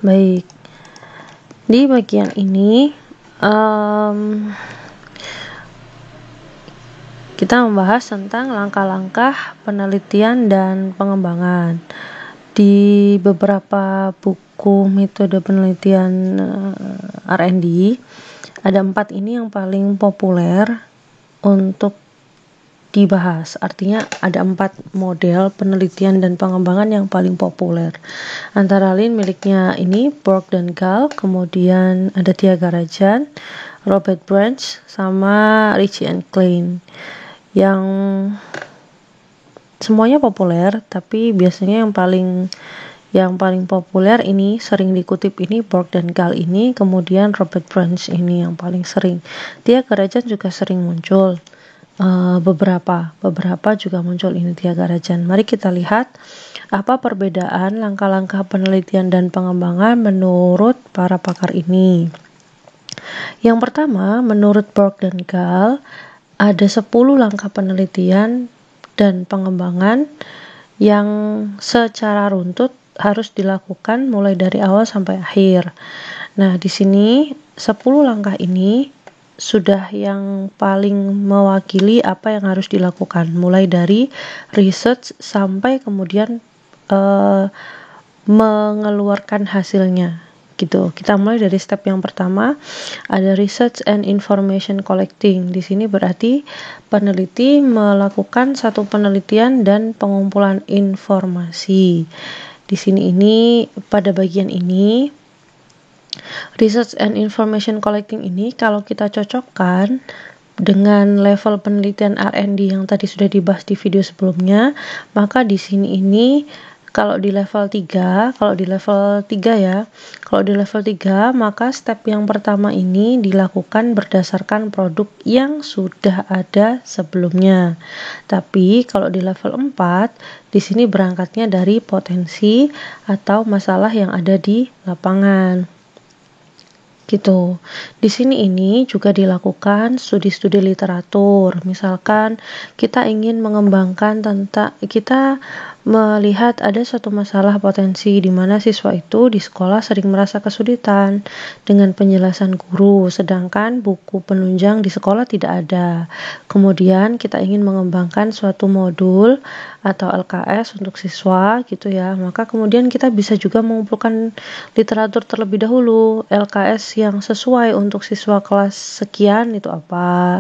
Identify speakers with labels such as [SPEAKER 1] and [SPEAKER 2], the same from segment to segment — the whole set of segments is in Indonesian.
[SPEAKER 1] Baik, di bagian ini kita membahas tentang langkah-langkah penelitian dan pengembangan. Di beberapa buku metode penelitian R&D, ada 4 ini yang paling populer untuk dibahas. Artinya ada 4 model penelitian dan pengembangan yang paling populer. Antara lain miliknya ini Borg dan Gall, kemudian ada Tyagarajan, Robert Branch, sama Ritchie and Klein. Yang semuanya populer, tapi biasanya yang paling populer ini sering dikutip ini Borg dan Gall ini, kemudian Robert Branch ini yang paling sering. Tyagarajan juga sering muncul. Beberapa juga muncul ini Tyagarajan. Mari kita lihat apa perbedaan langkah-langkah penelitian dan pengembangan menurut para pakar ini. Yang pertama, menurut Borg dan Gall, ada 10 langkah penelitian dan pengembangan yang secara runtut harus dilakukan mulai dari awal sampai akhir. Nah, di sini 10 langkah ini sudah yang paling mewakili apa yang harus dilakukan, mulai dari research sampai kemudian mengeluarkan hasilnya gitu. Kita mulai dari step yang pertama, ada research and information collecting. Di sini berarti peneliti melakukan satu penelitian dan pengumpulan informasi. Di sini pada bagian ini research and information collecting ini kalau kita cocokkan dengan level penelitian R&D yang tadi sudah dibahas di video sebelumnya, maka di sini kalau di level 3 maka step yang pertama ini dilakukan berdasarkan produk yang sudah ada sebelumnya. Tapi kalau di level 4 di sini berangkatnya dari potensi atau masalah yang ada di lapangan. Gitu. Di sini juga dilakukan studi-studi literatur. Misalkan kita ingin mengembangkan kita melihat ada suatu masalah potensi di mana siswa itu di sekolah sering merasa kesulitan dengan penjelasan guru, sedangkan buku penunjang di sekolah tidak ada. Kemudian kita ingin mengembangkan suatu modul atau LKS untuk siswa gitu ya. Maka kemudian kita bisa juga mengumpulkan literatur terlebih dahulu, LKS yang sesuai untuk siswa kelas sekian itu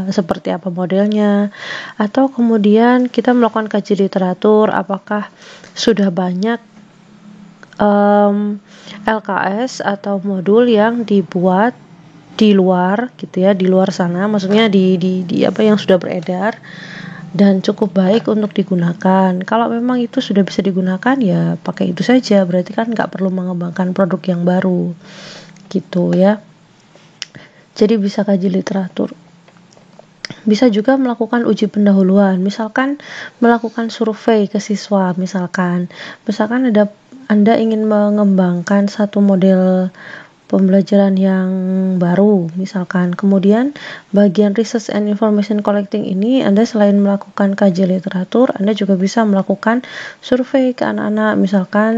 [SPEAKER 1] seperti apa modelnya, atau kemudian kita melakukan kaji literatur apakah sudah banyak LKS atau modul yang dibuat di luar gitu ya, di luar sana, maksudnya di yang sudah beredar dan cukup baik untuk digunakan. Kalau memang itu sudah bisa digunakan ya pakai itu saja, berarti kan nggak perlu mengembangkan produk yang baru gitu ya. Jadi bisa kaji literatur. Bisa juga melakukan uji pendahuluan, misalkan melakukan survei ke siswa, misalkan Anda ingin mengembangkan satu model pembelajaran yang baru misalkan. Kemudian bagian research and information collecting ini Anda selain melakukan kaji literatur, Anda juga bisa melakukan survei ke anak-anak, misalkan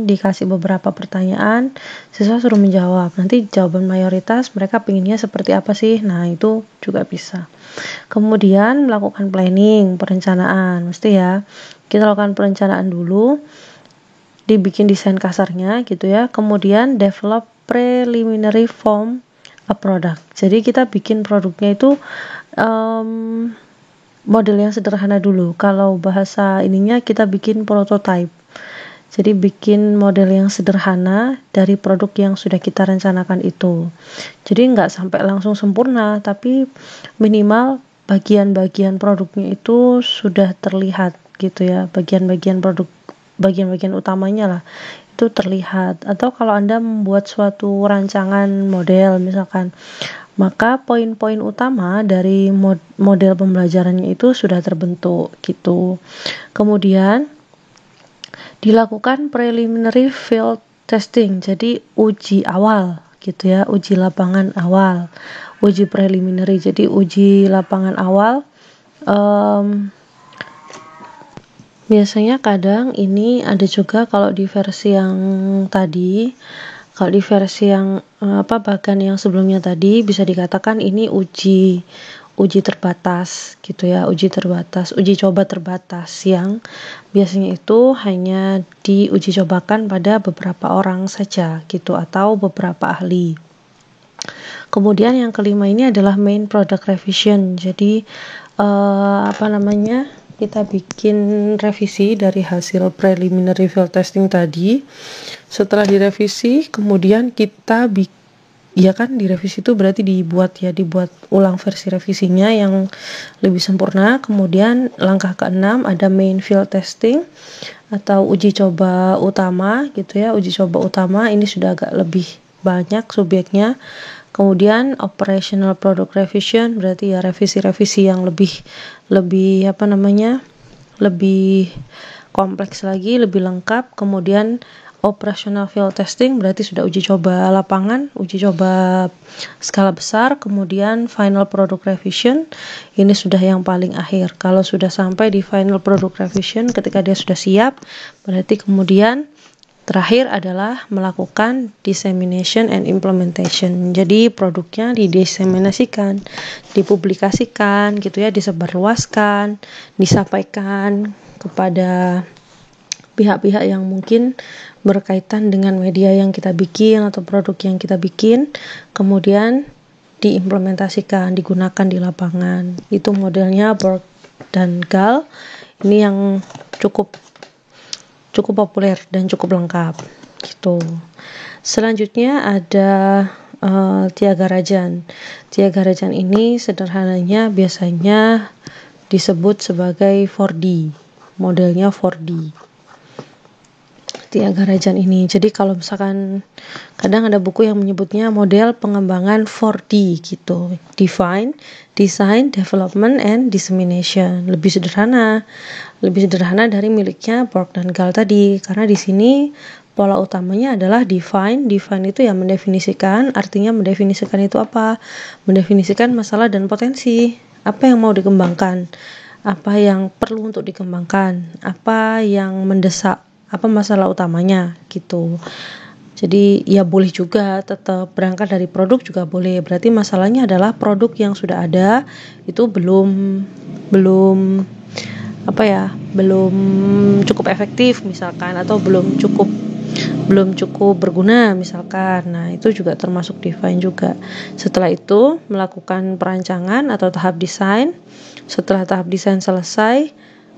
[SPEAKER 1] dikasih beberapa pertanyaan, siswa suruh menjawab, nanti jawaban mayoritas mereka pinginnya seperti apa sih, nah itu juga bisa. Kemudian melakukan planning, perencanaan, mesti ya kita lakukan perencanaan dulu, dibikin desain kasarnya gitu ya, kemudian develop preliminary form a product. Jadi kita bikin produknya itu model yang sederhana dulu. Kalau bahasa ininya kita bikin prototype. Jadi bikin model yang sederhana dari produk yang sudah kita rencanakan itu. Jadi nggak sampai langsung sempurna, tapi minimal bagian-bagian produknya itu sudah terlihat gitu ya, bagian-bagian utamanya lah itu terlihat. Atau kalau Anda membuat suatu rancangan model misalkan, maka poin-poin utama dari model pembelajarannya itu sudah terbentuk gitu. Kemudian dilakukan preliminary field testing, jadi uji awal gitu ya, uji lapangan awal, uji preliminary. Jadi uji lapangan awal biasanya kadang ini ada juga kalau di versi yang tadi Kalau di versi yang bagan yang sebelumnya tadi bisa dikatakan ini uji terbatas gitu ya, uji coba terbatas yang biasanya itu hanya diuji cobakan pada beberapa orang saja gitu atau beberapa ahli. Kemudian yang kelima ini adalah main product revision. Jadi kita bikin revisi dari hasil preliminary field testing tadi. Setelah direvisi, kemudian kita direvisi itu berarti dibuat ulang versi revisinya yang lebih sempurna. Kemudian langkah ke-6 ada main field testing atau uji coba utama gitu ya. Uji coba utama ini sudah agak lebih banyak subjeknya. Kemudian operational product revision berarti ya revisi-revisi yang lebih kompleks lagi, lebih lengkap. Kemudian operational field testing berarti sudah uji coba lapangan, uji coba skala besar. Kemudian final product revision ini sudah yang paling akhir. Kalau sudah sampai di final product revision, ketika dia sudah siap, berarti kemudian terakhir adalah melakukan dissemination and implementation. Jadi produknya didiseminasikan, dipublikasikan gitu ya, disebarluaskan, disampaikan kepada pihak-pihak yang mungkin berkaitan dengan media yang kita bikin atau produk yang kita bikin, kemudian diimplementasikan, digunakan di lapangan. Itu modelnya Borg dan Gall. Ini yang cukup populer dan cukup lengkap gitu. Selanjutnya ada Tyagarajan. Tyagarajan ini sederhananya biasanya disebut sebagai 4D, modelnya 4D. Tyagarajan ini. Jadi kalau misalkan kadang ada buku yang menyebutnya model pengembangan 4D gitu. Define, Design, Development, and Dissemination. Lebih sederhana dari miliknya Borg dan Gall tadi. Karena di sini pola utamanya adalah define. Define itu ya mendefinisikan, artinya mendefinisikan itu apa? Mendefinisikan masalah dan potensi. Apa yang mau dikembangkan? Apa yang perlu untuk dikembangkan? Apa yang mendesak? Apa masalah utamanya gitu. Jadi ya boleh juga tetap berangkat dari produk juga boleh. Berarti masalahnya adalah produk yang sudah ada itu belum cukup efektif misalkan, atau belum cukup berguna misalkan. Nah, itu juga termasuk define juga. Setelah itu melakukan perancangan atau tahap desain. Setelah tahap desain selesai,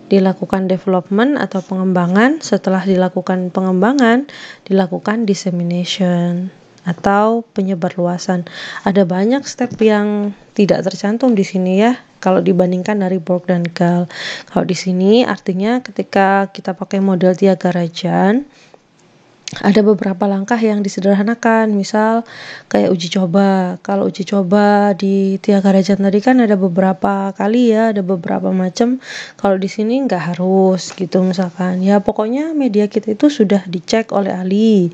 [SPEAKER 1] dilakukan development atau pengembangan. Setelah dilakukan pengembangan, dilakukan dissemination atau penyebarluasan. Ada banyak step yang tidak tercantum di sini ya, kalau dibandingkan dari Borg dan Gall. Kalau di sini artinya ketika kita pakai model Tyagarajan, ada beberapa langkah yang disederhanakan, misal kayak uji coba. Kalau uji coba di Tyagarajan tadi kan ada beberapa kali ya, ada beberapa macam. Kalau di sini nggak harus gitu misalkan. Ya pokoknya media kita itu sudah dicek oleh ahli.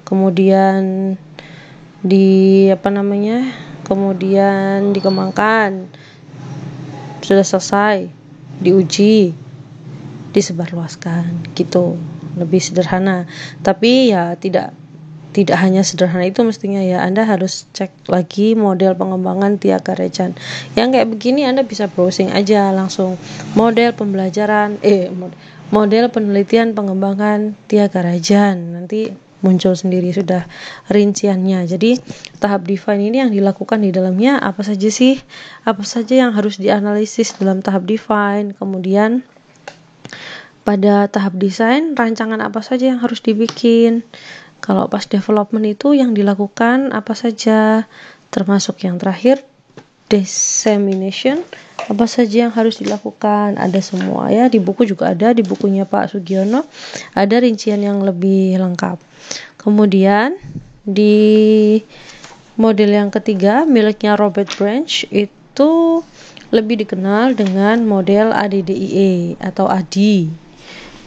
[SPEAKER 1] Kemudian kemudian dikembangkan, sudah selesai, diuji, disebarluaskan gitu. Lebih sederhana, tapi ya tidak hanya sederhana itu mestinya ya. Anda harus cek lagi model pengembangan Tyagarajan. Yang kayak begini Anda bisa browsing aja langsung model model penelitian pengembangan Tyagarajan, nanti muncul sendiri sudah rinciannya. Jadi tahap define ini yang dilakukan di dalamnya apa saja yang harus dianalisis dalam tahap define. Kemudian pada tahap desain, rancangan apa saja yang harus dibikin. Kalau pas development itu yang dilakukan apa saja, termasuk yang terakhir dissemination, apa saja yang harus dilakukan. Ada semua ya, di buku juga ada, di bukunya Pak Sugiono ada rincian yang lebih lengkap. Kemudian di model yang ketiga miliknya Robert Branch itu lebih dikenal dengan model ADDIE atau ADI.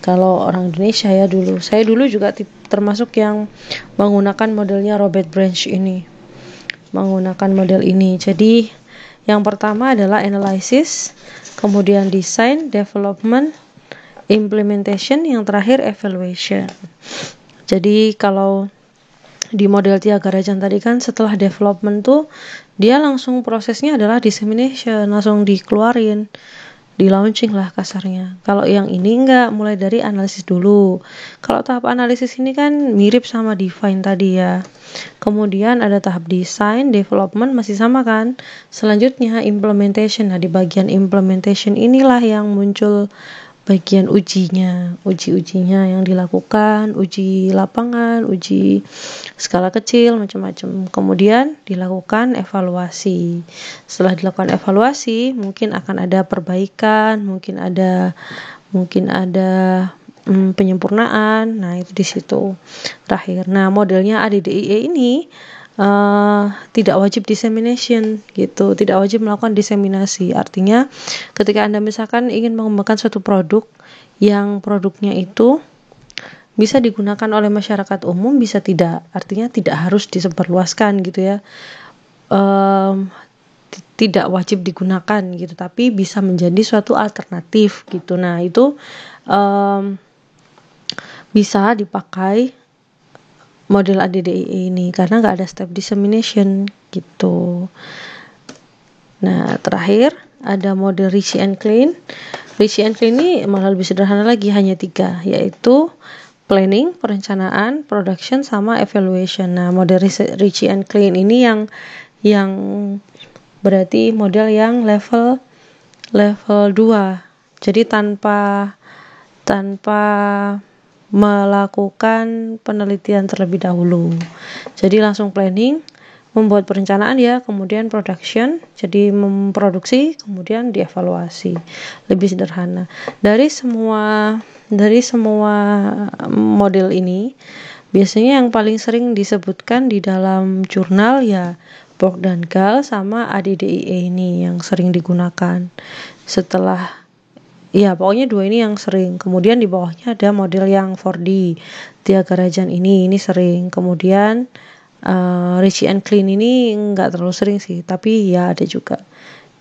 [SPEAKER 1] Kalau orang Indonesia ya saya dulu juga termasuk yang menggunakan modelnya Robert Branch ini, menggunakan model ini. Jadi yang pertama adalah analysis, kemudian design, development, implementation, yang terakhir evaluation. Jadi kalau di model Tiaga Rajan tadi kan setelah development tuh dia langsung prosesnya adalah dissemination, langsung dikeluarin, di launching lah kasarnya. Kalau yang ini enggak, mulai dari analisis dulu. Kalau tahap analisis ini kan mirip sama define tadi ya. Kemudian ada tahap design, development masih sama kan. Selanjutnya implementation. Nah, di bagian implementation inilah yang muncul bagian uji-ujinya yang dilakukan, uji lapangan, uji skala kecil, macam-macam. Kemudian dilakukan evaluasi. Setelah dilakukan evaluasi, mungkin akan ada perbaikan, mungkin ada penyempurnaan. Nah, itu di situ terakhir. Nah, modelnya ADDIE ini tidak wajib dissemination gitu, tidak wajib melakukan diseminasi. Artinya ketika Anda misalkan ingin mengembangkan suatu produk yang produknya itu bisa digunakan oleh masyarakat umum, bisa tidak, artinya tidak harus disebarluaskan gitu ya, tidak wajib digunakan gitu, tapi bisa menjadi suatu alternatif gitu. Nah, itu bisa dipakai model ADDIE ini karena nggak ada step dissemination gitu. Nah, terakhir ada model Ritchie and Klein. Ritchie and Klein ini malah lebih sederhana lagi, hanya 3, yaitu planning, perencanaan, production, sama evaluation. Nah, model Ritchie and Klein ini yang berarti model yang level 2. Jadi tanpa melakukan penelitian terlebih dahulu. Jadi langsung planning, membuat perencanaan ya, kemudian production, jadi memproduksi, kemudian dievaluasi. Lebih sederhana. Dari semua model ini, biasanya yang paling sering disebutkan di dalam jurnal ya Borg dan Gall sama ADDIE ini yang sering digunakan. Setelah ya, pokoknya 2 ini yang sering. Kemudian di bawahnya ada model yang 4D. Tiaga Rajan ini sering. Kemudian Ritchie and Klein ini enggak terlalu sering sih, tapi ya ada juga.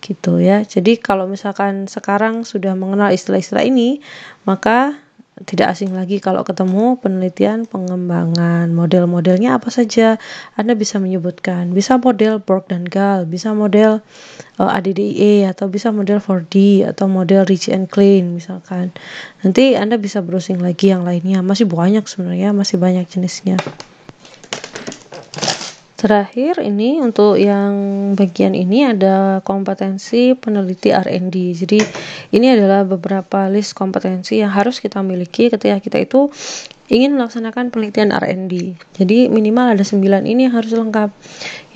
[SPEAKER 1] Gitu ya. Jadi kalau misalkan sekarang sudah mengenal istilah-istilah ini, maka tidak asing lagi kalau ketemu penelitian pengembangan. Model-modelnya apa saja? Anda bisa menyebutkan. Bisa model Borg dan Gall, bisa model ADDIE, atau bisa model 4D, atau model Ritchie and Klein misalkan. Nanti Anda bisa browsing lagi yang lainnya. Masih banyak sebenarnya, masih banyak jenisnya. Terakhir ini untuk yang bagian ini ada kompetensi peneliti R&D. Jadi ini adalah beberapa list kompetensi yang harus kita miliki ketika kita itu ingin melaksanakan penelitian R&D. Jadi minimal ada 9 ini yang harus lengkap.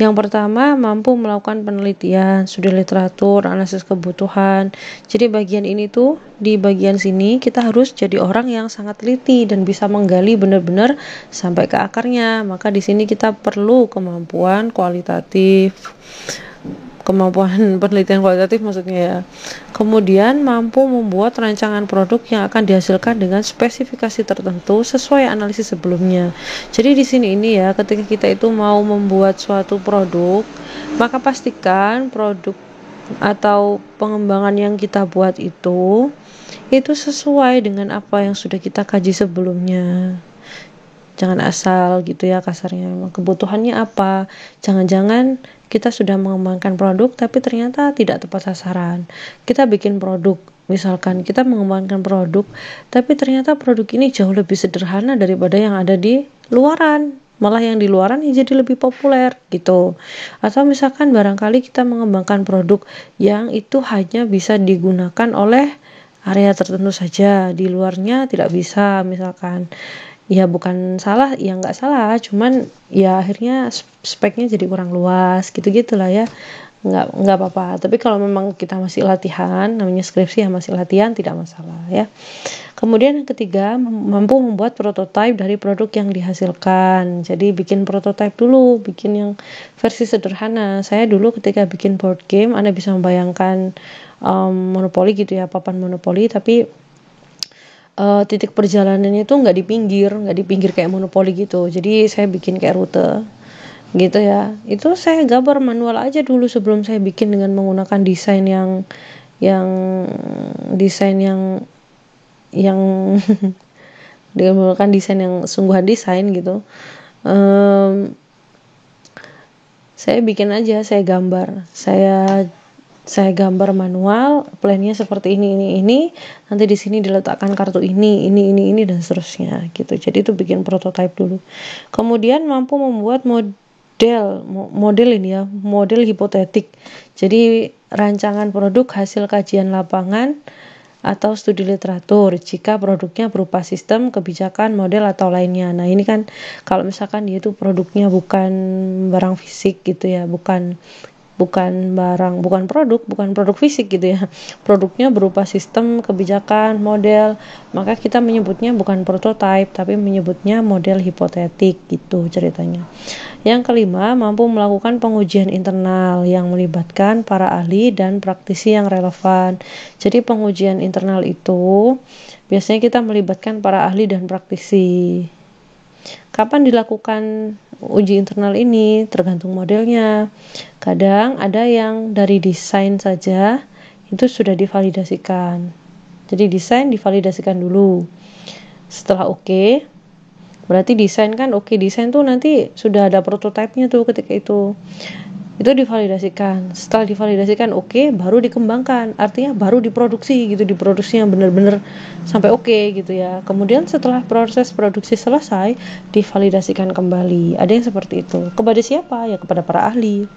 [SPEAKER 1] Yang pertama, mampu melakukan penelitian, studi literatur, analisis kebutuhan. Jadi bagian ini tuh, di bagian sini kita harus jadi orang yang sangat teliti dan bisa menggali benar-benar sampai ke akarnya. Maka di sini kita perlu kemampuan kualitatif, kemampuan penelitian kualitatif maksudnya ya. Kemudian mampu membuat rancangan produk yang akan dihasilkan dengan spesifikasi tertentu sesuai analisis sebelumnya. Jadi di sini ini ya, ketika kita itu mau membuat suatu produk, maka pastikan produk atau pengembangan yang kita buat itu sesuai dengan apa yang sudah kita kaji sebelumnya. Jangan asal gitu ya kasarnya. Kebutuhannya apa? Jangan-jangan kita sudah mengembangkan produk tapi ternyata tidak tepat sasaran. Kita bikin produk, misalkan kita mengembangkan produk tapi ternyata produk ini jauh lebih sederhana daripada yang ada di luaran. Malah yang di luaran jadi lebih populer gitu. Atau misalkan barangkali kita mengembangkan produk yang itu hanya bisa digunakan oleh area tertentu saja, di luarnya tidak bisa misalkan. Ya bukan salah, ya nggak salah, cuman ya akhirnya speknya jadi kurang luas gitu-gitulah ya, nggak apa-apa. Tapi kalau memang kita masih latihan, namanya skripsi ya, masih latihan, tidak masalah ya. Kemudian yang ketiga, mampu membuat prototipe dari produk yang dihasilkan. Jadi bikin prototipe dulu, bikin yang versi sederhana. Saya dulu ketika bikin board game, Anda bisa membayangkan monopoli gitu ya, papan monopoli, tapi titik perjalanannya itu nggak di pinggir kayak monopoli gitu. Jadi saya bikin kayak rute gitu ya. Itu saya gambar manual aja dulu sebelum saya bikin dengan menggunakan desain yang dengan menggunakan desain yang sungguhan desain gitu. Saya bikin aja, saya gambar manual, plannya seperti ini, nanti di sini diletakkan kartu ini dan seterusnya gitu. Jadi itu bikin prototype dulu. Kemudian mampu membuat model ini ya, model hipotetik. Jadi rancangan produk hasil kajian lapangan atau studi literatur jika produknya berupa sistem, kebijakan, model atau lainnya. Nah, ini kan kalau misalkan dia itu produknya bukan barang fisik gitu ya, bukan produk fisik gitu ya, produknya berupa sistem, kebijakan, model, maka kita menyebutnya bukan prototype tapi menyebutnya model hipotetik gitu ceritanya. Yang kelima, mampu melakukan pengujian internal yang melibatkan para ahli dan praktisi yang relevan. Jadi pengujian internal itu biasanya kita melibatkan para ahli dan praktisi. Kapan dilakukan uji internal ini? Tergantung modelnya. Kadang ada yang dari desain saja itu sudah divalidasikan. Jadi desain divalidasikan dulu. Setelah oke, berarti desain kan oke, desain tuh nanti sudah ada prototipenya tuh ketika itu divalidasikan. Setelah divalidasikan oke, baru dikembangkan, artinya baru diproduksi gitu, diproduksi yang benar-benar sampai oke gitu ya. Kemudian setelah proses produksi selesai, divalidasikan kembali. Ada yang seperti itu. Kepada siapa? Ya kepada para ahli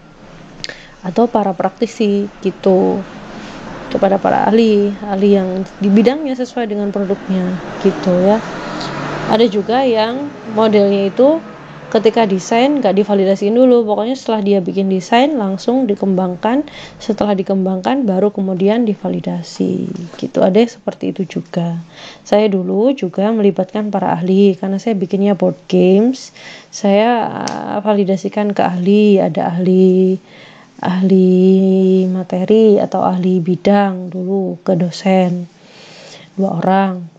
[SPEAKER 1] atau para praktisi gitu, kepada para ahli yang di bidangnya sesuai dengan produknya gitu ya. Ada juga yang modelnya itu ketika desain gak divalidasiin dulu, pokoknya setelah dia bikin desain langsung dikembangkan, setelah dikembangkan baru kemudian divalidasi gitu. Ada yang seperti itu juga. Saya dulu juga melibatkan para ahli karena saya bikinnya board games, saya validasikan ke ahli, ada ahli materi atau ahli bidang dulu, ke dosen 2 orang.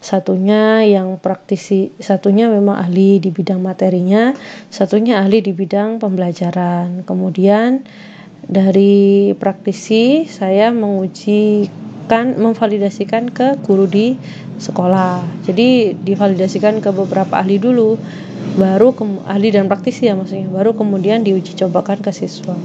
[SPEAKER 1] Satunya yang praktisi, satunya memang ahli di bidang materinya, satunya ahli di bidang pembelajaran. Kemudian dari praktisi saya memvalidasikan ke guru di sekolah. Jadi divalidasikan ke beberapa ahli dulu, baru ahli dan praktisi ya maksudnya, baru kemudian diuji cobakan ke siswa.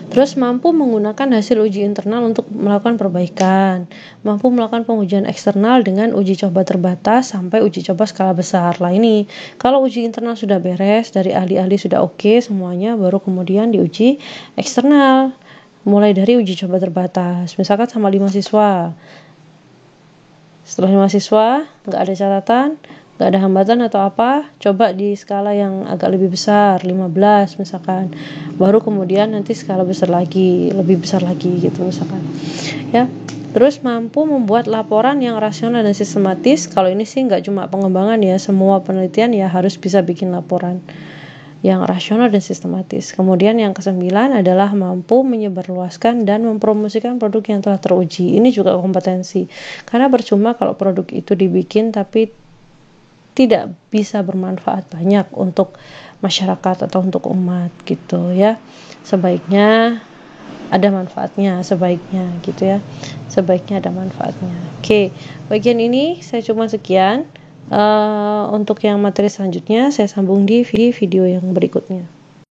[SPEAKER 1] Terus mampu menggunakan hasil uji internal untuk melakukan perbaikan, mampu melakukan pengujian eksternal dengan uji coba terbatas sampai uji coba skala besar. Lah ini, kalau uji internal sudah beres, dari ahli-ahli sudah oke semuanya, baru kemudian diuji eksternal. Mulai dari uji coba terbatas, misalkan sama 5 siswa. Setelah 5 siswa, nggak ada catatan, nggak ada hambatan atau apa, coba di skala yang agak lebih besar, 15 misalkan, baru kemudian nanti skala besar lagi, lebih besar lagi gitu misalkan ya. Terus mampu membuat laporan yang rasional dan sistematis. Kalau ini sih nggak cuma pengembangan ya, semua penelitian ya harus bisa bikin laporan yang rasional dan sistematis. Kemudian yang ke-9 adalah mampu menyebarluaskan dan mempromosikan produk yang telah teruji. Ini juga kompetensi, karena percuma kalau produk itu dibikin tapi tidak bisa bermanfaat banyak untuk masyarakat atau untuk umat gitu ya. Sebaiknya ada manfaatnya, sebaiknya gitu ya, sebaiknya ada manfaatnya. Oke, bagian ini saya cuma sekian. Untuk yang materi selanjutnya saya sambung di video yang berikutnya.